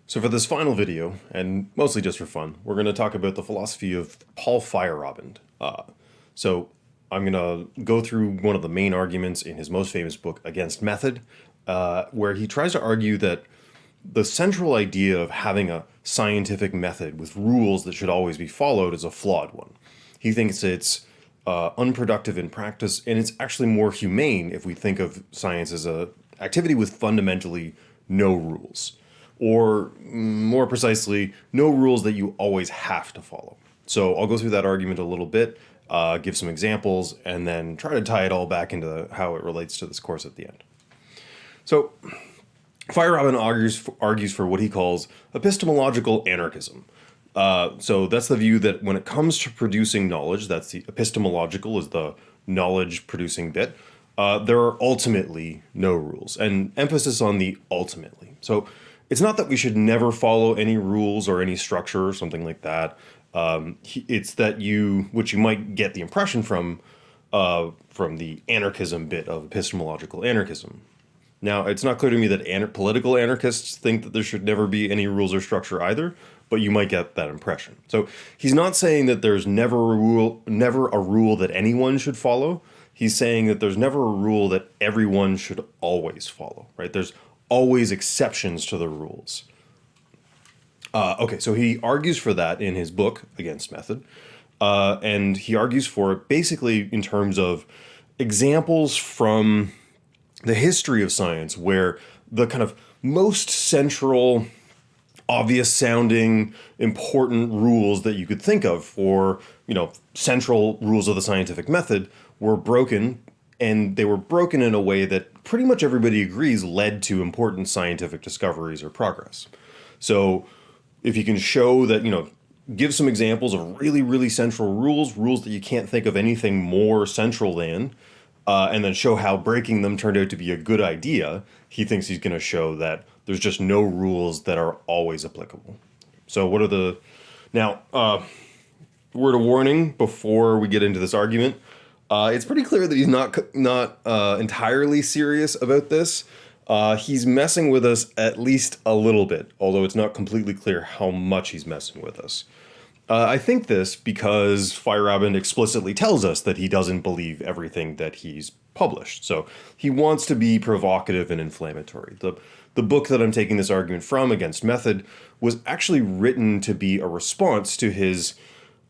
So for this final video, and mostly just for fun, we're going to talk about the philosophy of Paul Feyerabend. So I'm going to go through one of the main arguments in his most famous book, Against Method, where he tries to argue that the central idea of having a scientific method with rules that should always be followed is a flawed one. He thinks it's unproductive in practice, and it's actually more humane if we think of science as an activity with fundamentally no rules. Or more precisely, no rules that you always have to follow. So I'll go through that argument a little bit, give some examples, and then try to tie it all back into how it relates to this course at the end. So Feyerabend argues for what he calls epistemological anarchism. So that's the view that when it comes to producing knowledge, that's the epistemological is the knowledge producing bit, there are ultimately no rules, and emphasis on the ultimately. So it's not that we should never follow any rules or any structure or something like that. It's that which you might get the impression from the anarchism bit of epistemological anarchism. Now, it's not clear to me that political anarchists think that there should never be any rules or structure either, but you might get that impression. So he's not saying that there's never a rule that anyone should follow. He's saying that there's never a rule that everyone should always follow, right? There's always exceptions to the rules. Okay, so he argues for that in his book, Against Method, and he argues for it basically in terms of examples from the history of science where the kind of most central, obvious sounding, important rules that you could think of for, central rules of the scientific method were broken, and they were broken in a way that pretty much everybody agrees led to important scientific discoveries or progress. So if you can show that, give some examples of really, really central rules that you can't think of anything more central than, and then show how breaking them turned out to be a good idea, he thinks he's going to show that there's just no rules that are always applicable. So what are now, word of warning before we get into this argument, it's pretty clear that he's not entirely serious about this. He's messing with us at least a little bit, although it's not completely clear how much he's messing with us. I think this because Feyerabend explicitly tells us that he doesn't believe everything that he's published. So he wants to be provocative and inflammatory. The book that I'm taking this argument from, Against Method, was actually written to be a response to his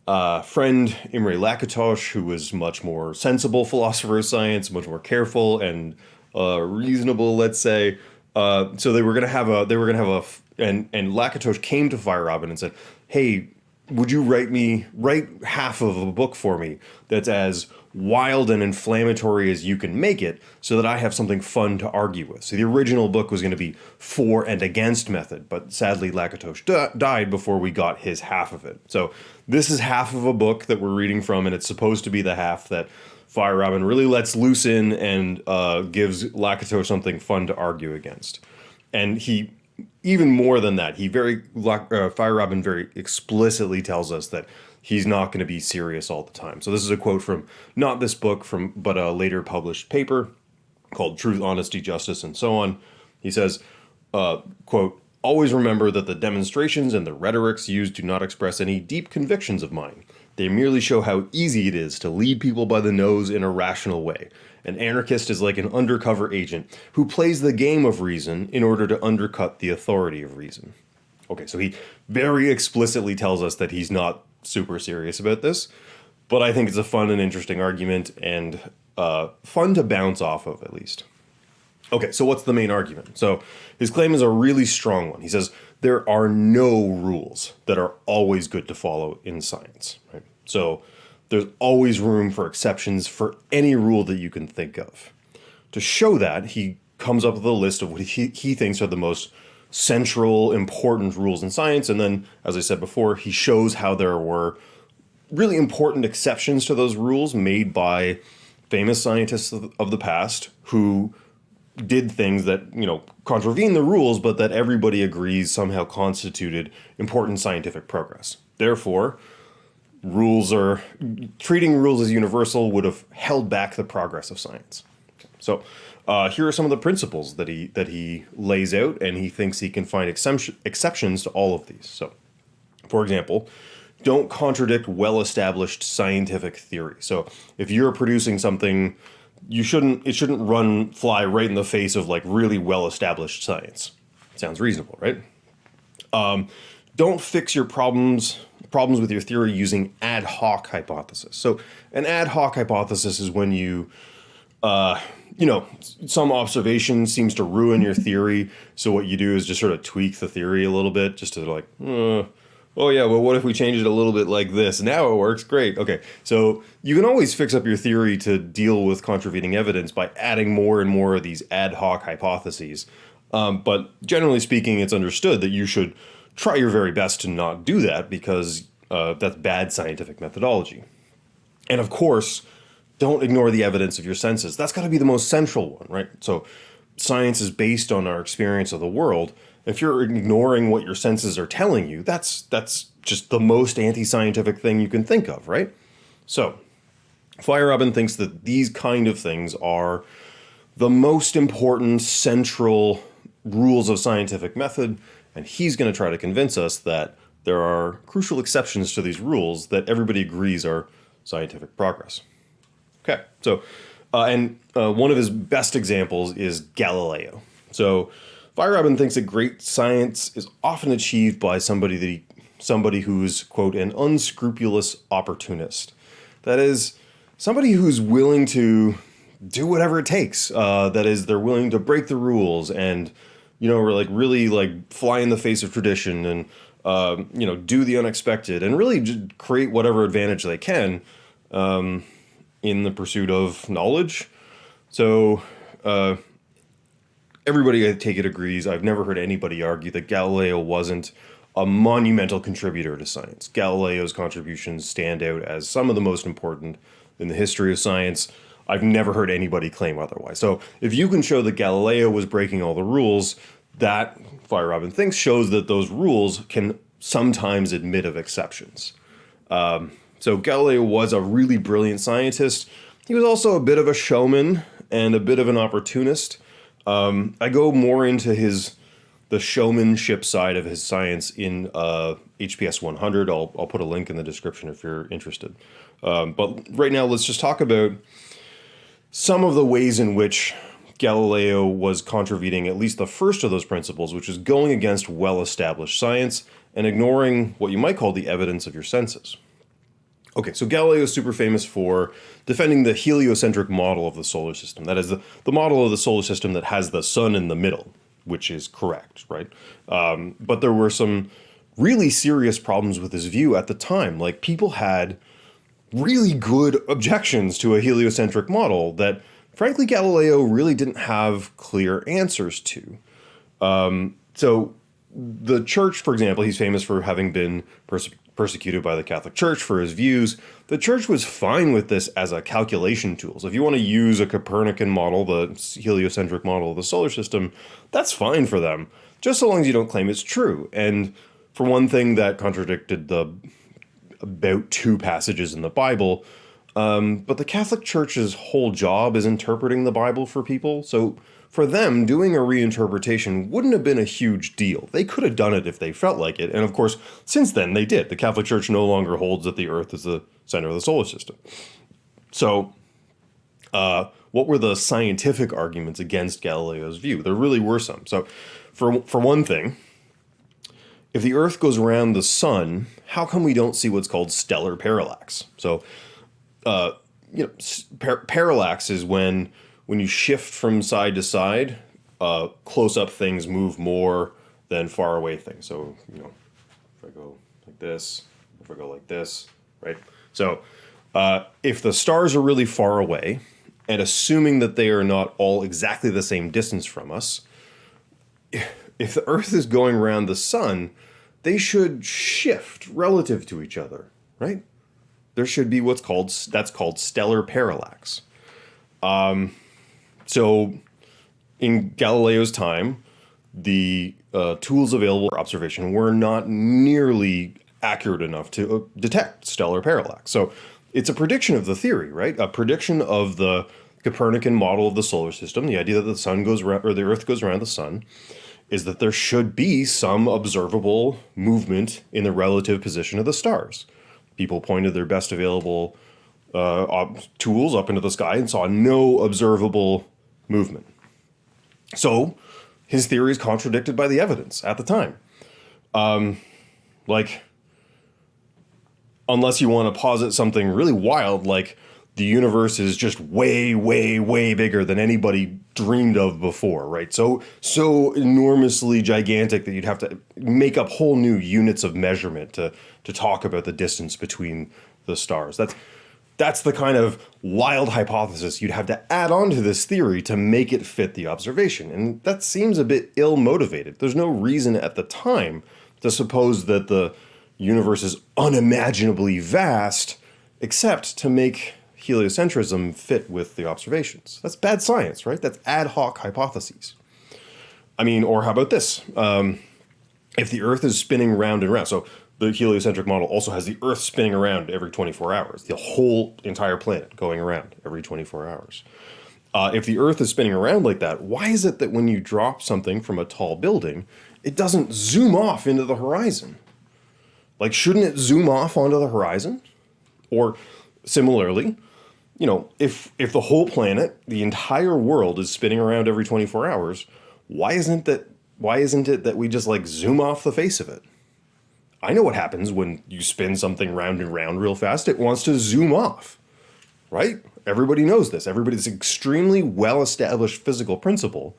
friend Imre Lakatos, who was much more sensible philosopher of science, much more careful and reasonable, let's say. So they were going to have and Lakatos came to Feyerabend and said, "Hey, would you write half of a book for me that's as wild and inflammatory as you can make it, so that I have something fun to argue with?" So the original book was going to be for and against method, but sadly Lakatos died before we got his half of it. So this is half of a book that we're reading from, and it's supposed to be the half that Feyerabend really lets loose in and gives Lakatos something fun to argue against. And he, even more than that, Feyerabend very explicitly tells us that he's not going to be serious all the time. So this is a quote from not this book, but a later published paper called Truth, Honesty, Justice, and so on. He says, quote, "Always remember that the demonstrations and the rhetorics used do not express any deep convictions of mine. They merely show how easy it is to lead people by the nose in a rational way. An anarchist is like an undercover agent who plays the game of reason in order to undercut the authority of reason." Okay, so he very explicitly tells us that he's not super serious about this, but I think it's a fun and interesting argument and fun to bounce off of, at least. Okay, so what's the main argument? So his claim is a really strong one. He says there are no rules that are always good to follow in science, right? So there's always room for exceptions for any rule that you can think of. To show that, he comes up with a list of what he thinks are the most central, important rules in science, and then, as I said before, he shows how there were really important exceptions to those rules made by famous scientists of the past who did things that, contravene the rules, but that everybody agrees somehow constituted important scientific progress. Therefore, treating rules as universal would have held back the progress of science. So here are some of the principles that he lays out, and he thinks he can find exceptions to all of these. So, for example, don't contradict well-established scientific theory. So if you're producing something, it shouldn't fly right in the face of like really well-established science. Sounds reasonable, right? Don't fix your problems with your theory using ad hoc hypothesis. So an ad hoc hypothesis is when some observation seems to ruin your theory. So what you do is just sort of tweak the theory a little bit, just to like, oh yeah, well, what if we change it a little bit like this? Now it works, great. Okay, so you can always fix up your theory to deal with contravening evidence by adding more and more of these ad hoc hypotheses. But generally speaking, it's understood that you should try your very best to not do that, because that's bad scientific methodology. And of course, don't ignore the evidence of your senses. That's got to be the most central one, right? So science is based on our experience of the world. If you're ignoring what your senses are telling you, that's just the most anti-scientific thing you can think of, right? So Feyerabend thinks that these kind of things are the most important central rules of scientific method, and he's going to try to convince us that there are crucial exceptions to these rules that everybody agrees are scientific progress. Okay, so one of his best examples is Galileo. So Feyerabend thinks that great science is often achieved by somebody who's, quote, an unscrupulous opportunist. That is, somebody who's willing to do whatever it takes. That is, they're willing to break the rules and, really fly in the face of tradition and, do the unexpected and really just create whatever advantage they can in the pursuit of knowledge. So everybody, I take it, agrees. I've never heard anybody argue that Galileo wasn't a monumental contributor to science. Galileo's contributions stand out as some of the most important in the history of science. I've never heard anybody claim otherwise. So if you can show that Galileo was breaking all the rules, that, Feyerabend thinks, shows that those rules can sometimes admit of exceptions. So Galileo was a really brilliant scientist. He was also a bit of a showman and a bit of an opportunist. I go more into the showmanship side of his science in HPS200. I'll put a link in the description if you're interested. But right now, let's just talk about some of the ways in which Galileo was contravening at least the first of those principles, which is going against well-established science and ignoring what you might call the evidence of your senses. Okay, so Galileo is super famous for defending the heliocentric model of the solar system. That is the model of the solar system that has the sun in the middle, which is correct, right? But there were some really serious problems with his view at the time. Like, people had really good objections to a heliocentric model that, frankly, Galileo really didn't have clear answers to. So the church, for example, he's famous for having been persecuted by the Catholic Church for his views. The church was fine with this as a calculation tool. So if you want to use a Copernican model, the heliocentric model of the solar system, that's fine for them, just so long as you don't claim it's true. And for one thing, that contradicted about 2 passages in the Bible. But the Catholic Church's whole job is interpreting the Bible for people. So for them, doing a reinterpretation wouldn't have been a huge deal. They could have done it if they felt like it. And of course, since then they did. The Catholic Church no longer holds that the Earth is the center of the solar system. So what were the scientific arguments against Galileo's view? There really were some. So for one thing, if the Earth goes around the sun, how come we don't see what's called stellar parallax? So parallax is when you shift from side to side, close-up things move more than far-away things. So, if I go like this, if I go like this, right? So if the stars are really far away, and assuming that they are not all exactly the same distance from us, if the Earth is going around the sun, they should shift relative to each other, right? There should be that's called stellar parallax. So in Galileo's time, the tools available for observation were not nearly accurate enough to detect stellar parallax. So it's a prediction of the theory, right? A prediction of the Copernican model of the solar system, the idea that the sun goes around, or the Earth goes around the sun, is that there should be some observable movement in the relative position of the stars. People pointed their best available tools up into the sky and saw no observable movement. So his theory is contradicted by the evidence at the time. Unless you want to posit something really wild, like the universe is just way, way, way bigger than anybody dreamed of before, right? So enormously gigantic that you'd have to make up whole new units of measurement to talk about the distance between the stars. That's the kind of wild hypothesis you'd have to add on to this theory to make it fit the observation. And that seems a bit ill-motivated. There's no reason at the time to suppose that the universe is unimaginably vast, except to make heliocentrism fit with the observations. That's bad science, right? That's ad hoc hypotheses. I mean, or how about this? If the Earth is spinning round and round, so the heliocentric model also has the Earth spinning around every 24 hours, the whole entire planet going around every 24 hours. If the Earth is spinning around like that, why is it that when you drop something from a tall building, it doesn't zoom off into the horizon? Like, shouldn't it zoom off onto the horizon? Or similarly, you know, if the whole planet, the entire world is spinning around every 24 hours, why isn't it that we just like zoom off the face of it? I know what happens when you spin something round and round real fast. It wants to zoom off, right? Everybody knows this. Everybody's extremely well-established physical principle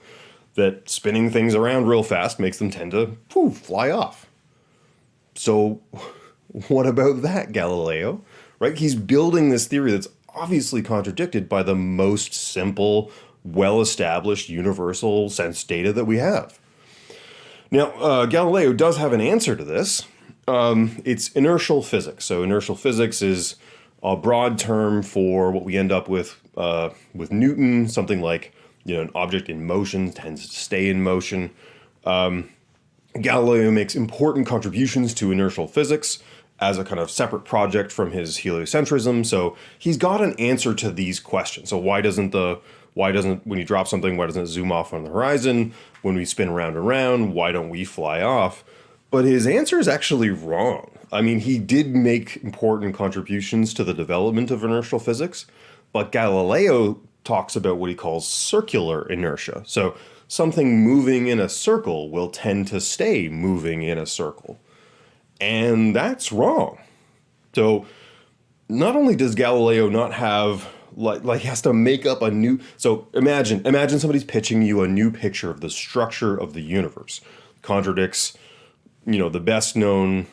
that spinning things around real fast makes them tend to fly off. So what about that, Galileo? Right? He's building this theory that's obviously contradicted by the most simple, well-established universal sense data that we have. Now, Galileo does have an answer to this. It's inertial physics. So inertial physics is a broad term for what we end up with Newton, something like, you know, an object in motion tends to stay in motion. Galileo makes important contributions to inertial physics as a kind of separate project from his heliocentrism. So he's got an answer to these questions. So why doesn't when you drop something, why doesn't it zoom off on the horizon? When we spin around and around, why don't we fly off? But his answer is actually wrong. I mean, he did make important contributions to the development of inertial physics, but Galileo talks about what he calls circular inertia. So something moving in a circle will tend to stay moving in a circle. And that's wrong. So not only does Galileo not have, like he has to make up a new, so imagine somebody's pitching you a new picture of the structure of the universe. Contradicts, you know, the best known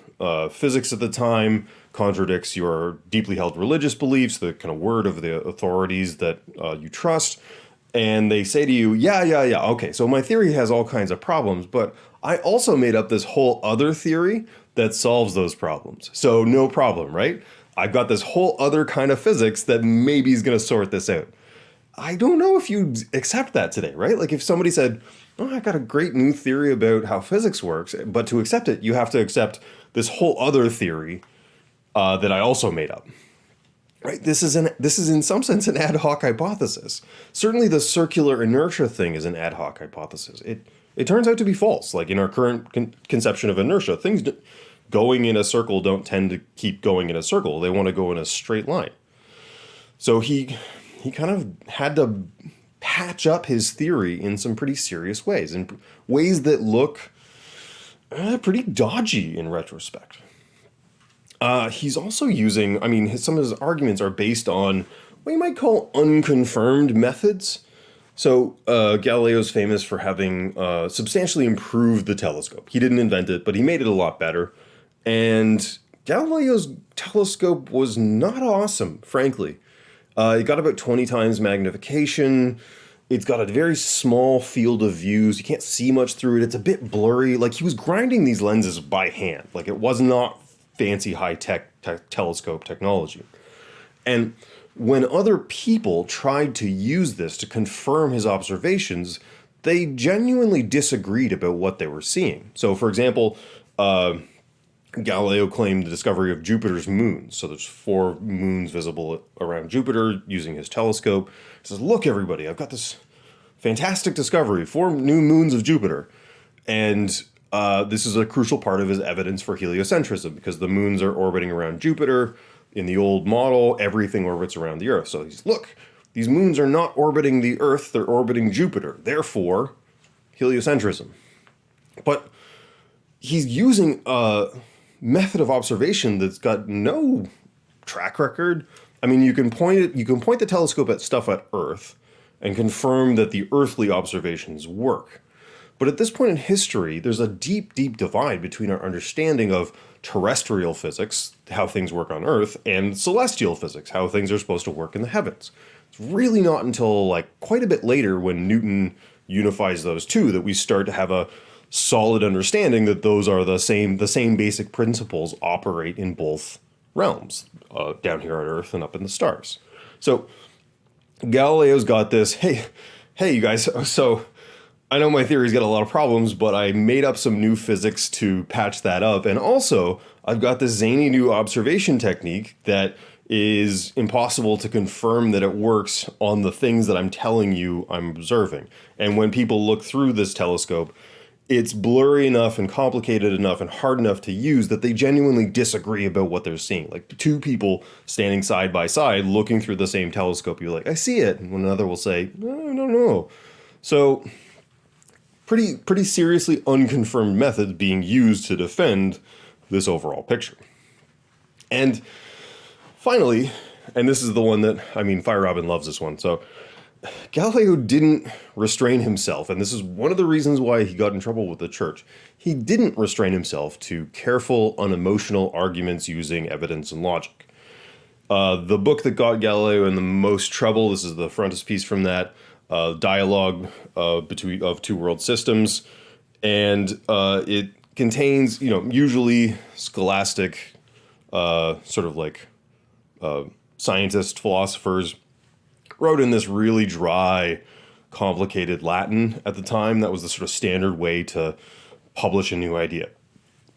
physics at the time, contradicts your deeply held religious beliefs, the kind of word of the authorities that you trust. And they say to you, yeah, okay, so my theory has all kinds of problems, but I also made up this whole other theory that solves those problems. So no problem, right? I've got this whole other kind of physics that maybe is going to sort this out. I don't know if you accept that today, right? Like if somebody said, oh, I got a great new theory about how physics works, but to accept it, you have to accept this whole other theory that I also made up. Right? This is in some sense an ad hoc hypothesis. Certainly the circular inertia thing is an ad hoc hypothesis. It turns out to be false. Like in our current conception of inertia, things going in a circle don't tend to keep going in a circle. They want to go in a straight line. So he kind of had to patch up his theory in some pretty serious ways, in ways that look pretty dodgy in retrospect. He's also using, I mean, some of his arguments are based on what you might call unconfirmed methods. So Galileo's famous for having substantially improved the telescope. He didn't invent it, but he made it a lot better. And Galileo's telescope was not awesome, frankly. It got about 20 times magnification. It's got a very small field of views. You can't see much through it. It's a bit blurry. Like he was grinding these lenses by hand. Like it was not fancy high-tech telescope technology. And when other people tried to use this to confirm his observations, they genuinely disagreed about what they were seeing. So, for example, Galileo claimed the discovery of Jupiter's moons. So there's 4 moons visible around Jupiter using his telescope. He says, look, everybody, I've got this fantastic discovery, 4 new moons of Jupiter. And this is a crucial part of his evidence for heliocentrism, because the moons are orbiting around Jupiter. In the old model, everything orbits around the Earth. So he's, look, these moons are not orbiting the Earth, they're orbiting Jupiter. Therefore, heliocentrism. But he's using a method of observation that's got no track record. I mean, you can point the telescope at stuff at Earth and confirm that the earthly observations work. But at this point in history, there's a deep, deep divide between our understanding of terrestrial physics, how things work on Earth, and celestial physics, how things are supposed to work in the heavens. It's really not until like quite a bit later, when Newton unifies those two, that we start to have a solid understanding that those are the same basic principles operate in both realms, down here on Earth and up in the stars. So Galileo's got this, hey, you guys, so I know my theory's got a lot of problems, but I made up some new physics to patch that up. And also, I've got this zany new observation technique that is impossible to confirm that it works on the things that I'm telling you I'm observing. And when people look through this telescope, it's blurry enough and complicated enough and hard enough to use that they genuinely disagree about what they're seeing. Like 2 people standing side by side looking through the same telescope, you're like, I see it. And another will say, no. So pretty seriously unconfirmed methods being used to defend this overall picture. And finally, and this is the one that, I mean, Feyerabend loves this one. So Galileo didn't restrain himself, and this is one of the reasons why he got in trouble with the church. He didn't restrain himself to careful, unemotional arguments using evidence and logic. The book that got Galileo in the most trouble, this is the frontispiece from that, dialogue of 2 world systems, and it contains, usually scholastic, sort of like scientists, philosophers, wrote in this really dry, complicated Latin at the time. That was the sort of standard way to publish a new idea.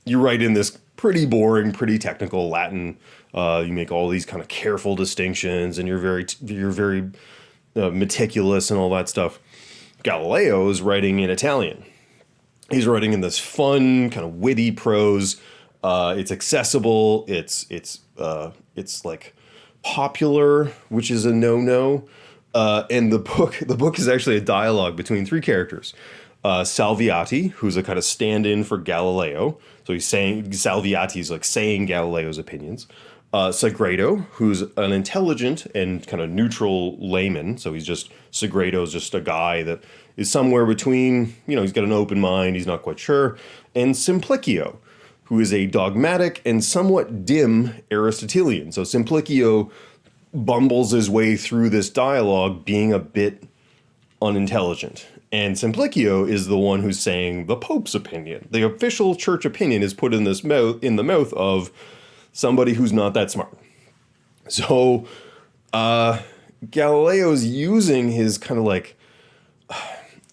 You write in this pretty boring, pretty technical Latin. You make all these kind of careful distinctions, and you're very meticulous and all that stuff. Galileo is writing in Italian. He's writing in this fun, kind of witty prose. It's accessible. It's like popular, which is a no-no. And the book is actually a dialogue between 3 characters. Salviati, who's a kind of stand-in for Galileo. So Salviati's like saying Galileo's opinions. Sagredo, who's an intelligent and kind of neutral layman. So Sagredo's just a guy that is somewhere between, he's got an open mind, he's not quite sure. And Simplicio, who is a dogmatic and somewhat dim Aristotelian. So Simplicio bumbles his way through this dialogue being a bit unintelligent. And Simplicio is the one who's saying the Pope's opinion. The official church opinion is put in the mouth of somebody who's not that smart. So Galileo's using his kind of like,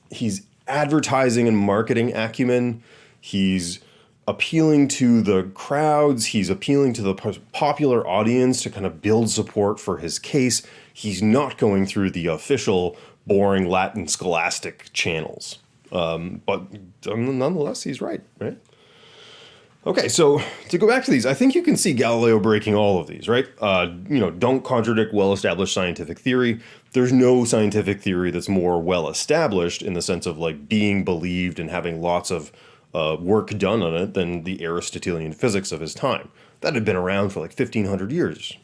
he's advertising and marketing acumen. He's appealing to the crowds. He's appealing to the popular audience to kind of build support for his case. He's not going through the official boring Latin scholastic channels. But nonetheless, he's right? Okay, so to go back to these, I think you can see Galileo breaking all of these, right? Don't contradict well-established scientific theory. There's no scientific theory that's more well-established in the sense of like being believed and having lots of work done on it than the Aristotelian physics of his time. That had been around for like 1,500 years.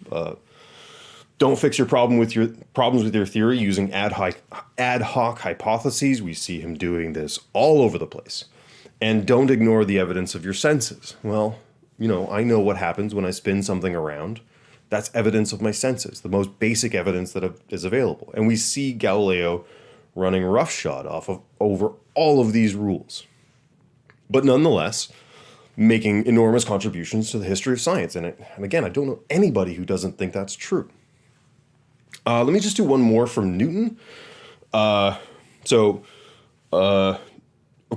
Don't fix your problems with your theory using ad hoc hypotheses. We see him doing this all over the place. And don't ignore the evidence of your senses. Well, I know what happens when I spin something around. That's evidence of my senses, the most basic evidence that is available. And we see Galileo running roughshod over all of these rules. But nonetheless, making enormous contributions to the history of science. And again, I don't know anybody who doesn't think that's true. Let me just do one more from Newton. Of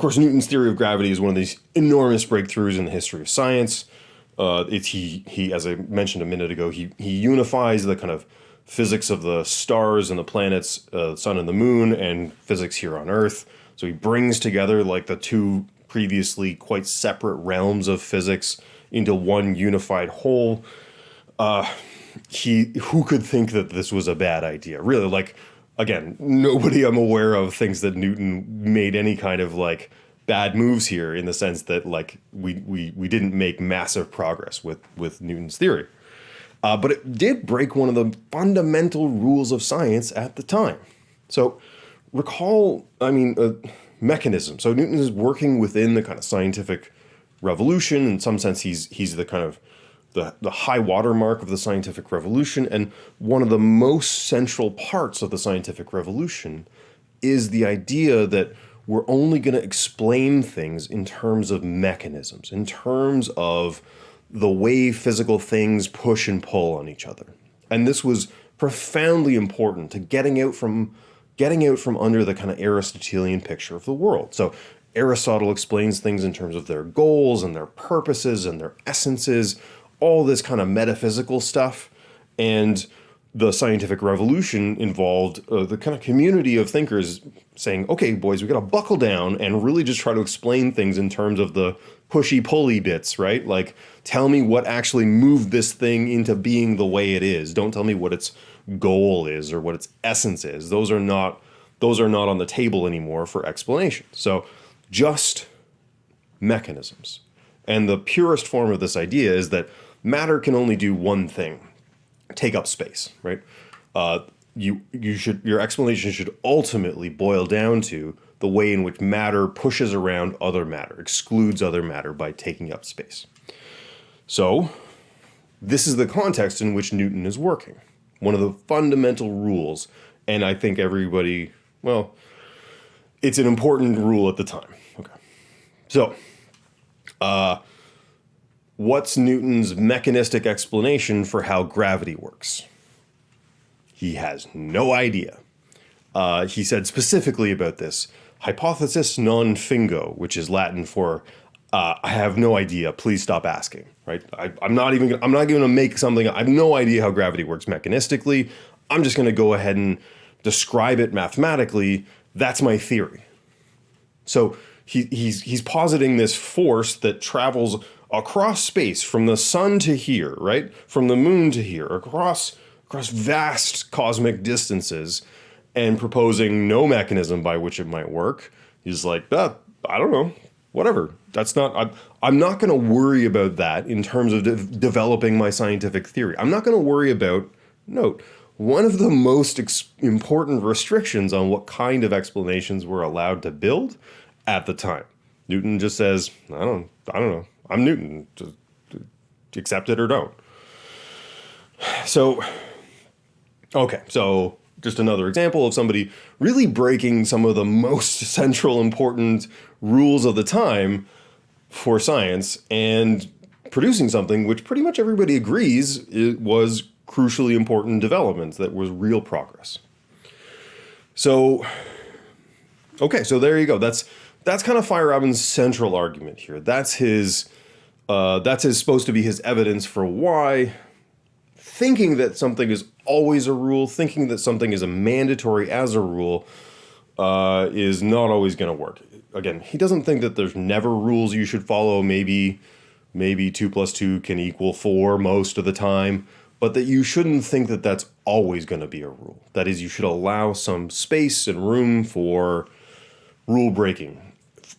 course, Newton's theory of gravity is one of these enormous breakthroughs in the history of science. He as I mentioned a minute ago, he unifies the kind of physics of the stars and the planets, sun and the moon, and physics here on Earth. So he brings together like the two previously quite separate realms of physics into one unified whole. Who could think that this was a bad idea? Really, like, again, nobody I'm aware of thinks that Newton made any kind of like bad moves here, in the sense that like we didn't make massive progress with Newton's theory. But it did break one of the fundamental rules of science at the time. So recall, mechanism. So Newton is working within the kind of scientific revolution. In some sense, he's the kind of the high watermark of the scientific revolution. And one of the most central parts of the scientific revolution is the idea that we're only going to explain things in terms of mechanisms, in terms of the way physical things push and pull on each other. And this was profoundly important to getting out from under the kind of Aristotelian picture of the world. So Aristotle explains things in terms of their goals and their purposes and their essences, all this kind of metaphysical stuff. And the scientific revolution involved the kind of community of thinkers saying, okay, boys, we got to buckle down and really just try to explain things in terms of the pushy-pulley bits, right? Like, tell me what actually moved this thing into being the way it is. Don't tell me what its goal is or what its essence is. Those are not on the table anymore for explanation. So just mechanisms. And the purest form of this idea is that matter can only do one thing: take up space, right? Your explanation should ultimately boil down to the way in which matter pushes around other matter, excludes other matter by taking up space. So this is the context in which Newton is working. One of the fundamental rules, and I think everybody, well, it's an important rule at the time. Okay. So, what's Newton's mechanistic explanation for how gravity works? He has no idea. He said specifically about this, hypothesis non fingo, which is Latin for I have no idea, please stop asking, right? I'm not going to make something, I have no idea how gravity works mechanistically. I'm just going to go ahead and describe it mathematically. That's my theory. So he's positing this force that travels across space from the sun to here, right? From the moon to here, across vast cosmic distances, and proposing no mechanism by which it might work. He's like, I don't know, whatever. I'm not going to worry about that in terms of developing my scientific theory. I'm not going to worry about, note, one of the most important restrictions on what kind of explanations we're allowed to build at the time. Newton just says, I don't know. I'm Newton. Just accept it or don't. So, okay, so just another example of somebody really breaking some of the most central important rules of the time for science and producing something which pretty much everybody agrees it was crucially important developments, that was real progress. So, okay, so there you go. That's kind of Feyerabend's central argument here. That's supposed to be his evidence for why thinking that something is always a rule, thinking that something is a mandatory as a rule, is not always going to work. Again, he doesn't think that there's never rules you should follow. Maybe 2 + 2 can equal 4 most of the time, but that you shouldn't think that that's always going to be a rule. That is, you should allow some space and room for rule breaking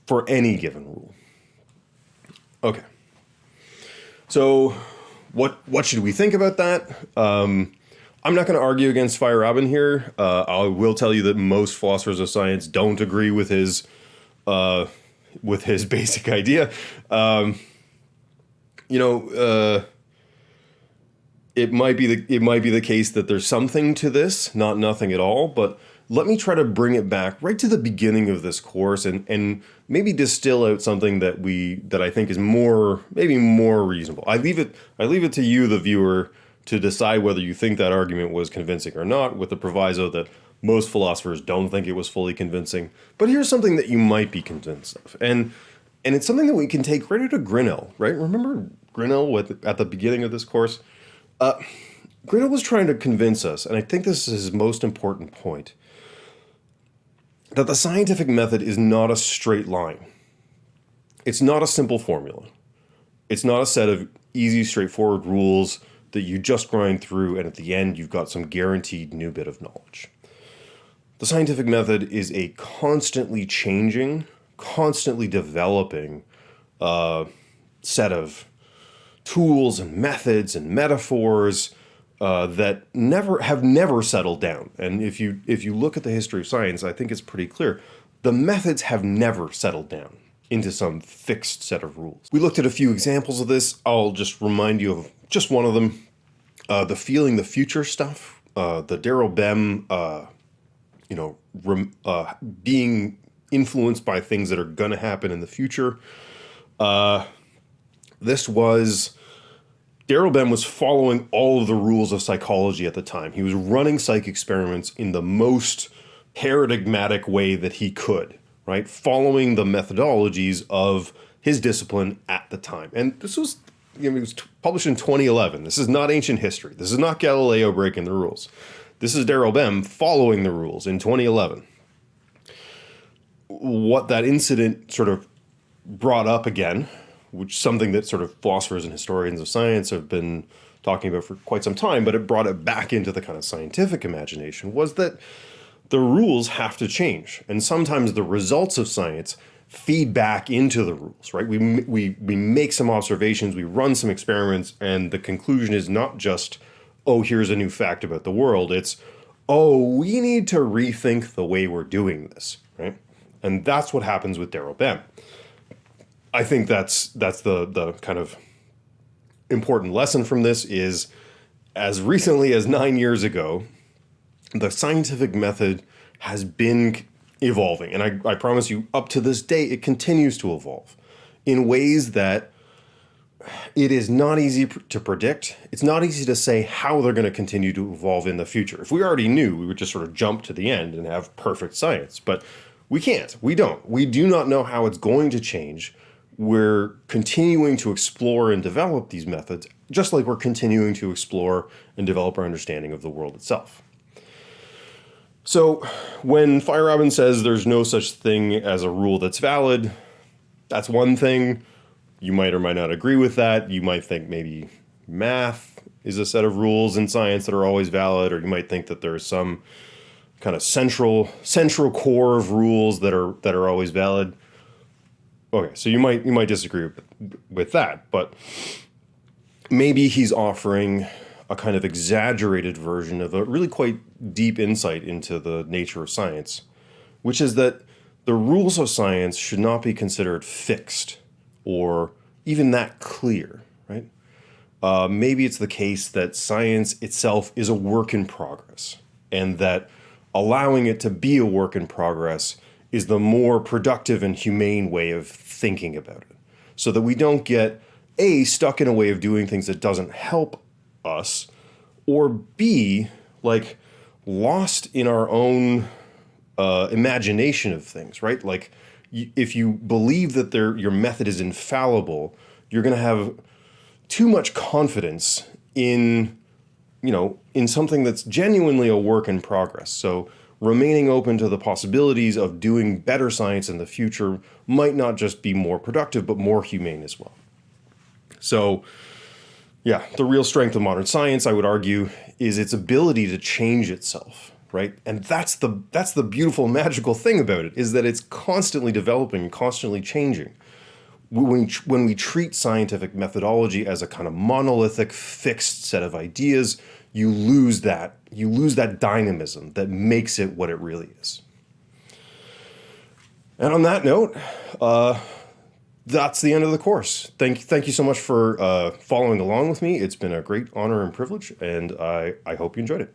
for any given rule. Okay. So what should we think about that? I'm not going to argue against Feyerabend here. I will tell you that most philosophers of science don't agree with his basic idea. It might be the case that there's something to this, not nothing at all. But let me try to bring it back right to the beginning of this course and maybe distill out something that I think is maybe more reasonable. I leave it to you, the viewer, to decide whether you think that argument was convincing or not, with the proviso that most philosophers don't think it was fully convincing. But here's something that you might be convinced of. And And it's something that we can take right out of Grinnell, right? Remember Grinnell at the beginning of this course? Grinnell was trying to convince us, and I think this is his most important point, that the scientific method is not a straight line. It's not a simple formula. It's not a set of easy, straightforward rules that you just grind through, and at the end you've got some guaranteed new bit of knowledge. The scientific method is a constantly changing, constantly developing set of tools and methods and metaphors that have never settled down. And if you look at the history of science, I think it's pretty clear. The methods have never settled down into some fixed set of rules. We looked at a few examples of this. I'll just remind you of just one of them. The feeling the future stuff, the Daryl Bem, being influenced by things that are going to happen in the future. Daryl Bem was following all of the rules of psychology at the time. He was running psych experiments in the most paradigmatic way that he could, right? Following the methodologies of his discipline at the time. And this was, it was published in 2011. This is not ancient history. This is not Galileo breaking the rules. This is Daryl Bem following the rules in 2011. What that incident sort of brought up again, which is something that sort of philosophers and historians of science have been talking about for quite some time, but it brought it back into the kind of scientific imagination, was that the rules have to change. And sometimes the results of science feed back into the rules, right? We make some observations, we run some experiments, and the conclusion is not just, oh, here's a new fact about the world. It's, oh, we need to rethink the way we're doing this, right? And that's what happens with Daryl Bem. I think that's the kind of important lesson from this is, as recently as 9 years ago, the scientific method has been evolving. And I promise you, up to this day, it continues to evolve in ways that it is not easy to predict. It's not easy to say how they're going to continue to evolve in the future. If we already knew, we would just sort of jump to the end and have perfect science. But we can't. We don't. We do not know how it's going to change. We're continuing to explore and develop these methods, just like we're continuing to explore and develop our understanding of the world itself. So when Feyerabend says there's no such thing as a rule that's valid, that's one thing. You might or might not agree with that. You might think maybe math is a set of rules in science that are always valid, or you might think that there's some kind of central core of rules that are always valid. Okay, so you might disagree with that, but maybe he's offering a kind of exaggerated version of a really quite deep insight into the nature of science, which is that the rules of science should not be considered fixed or even that clear, right? Maybe it's the case that science itself is a work in progress, and that allowing it to be a work in progress is the more productive and humane way of thinking about it, so that we don't get A, stuck in a way of doing things that doesn't help us, or B, like lost in our own imagination of things, right? Like if you believe that your method is infallible, you're going to have too much confidence in something that's genuinely a work in progress. So remaining open to the possibilities of doing better science in the future might not just be more productive, but more humane as well. So, yeah, the real strength of modern science, I would argue, is its ability to change itself, right? And that's the beautiful, magical thing about it, is that it's constantly developing and constantly changing. When we treat scientific methodology as a kind of monolithic, fixed set of ideas, you lose that dynamism that makes it what it really is. And on that note, that's the end of the course. Thank you so much for following along with me. It's been a great honor and privilege, and I hope you enjoyed it.